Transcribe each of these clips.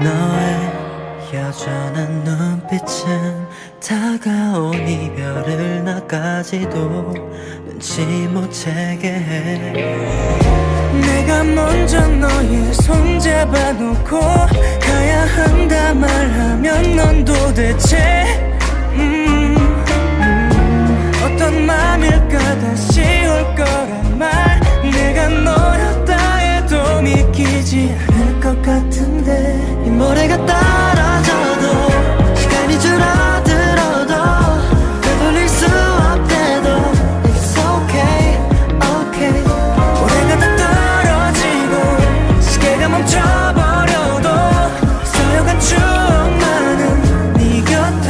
너의 여전한 눈빛은 다가온 이별을 나까지도 눈치 못 채게 해. 내가 먼저 너의 손 잡아놓고 가야 한다 말하면 넌 도대체 어떤 맘일까 다시 올 거란 말. 내가 너였다 해도 믿기지 않을 것 같은데 이 모래가 떨어져도 시간이 줄어들어도 되돌릴 수 없대도 It's okay, okay. 모래가 다 떨어지고 시계가 멈춰버려도 쌓여간 추억만은 네 곁에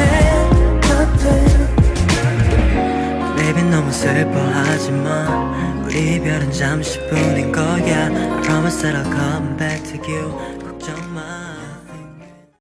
Baby 너무 슬퍼하지마 우리 이별은 잠시뿐인 거야 I promise that I'll come back to you.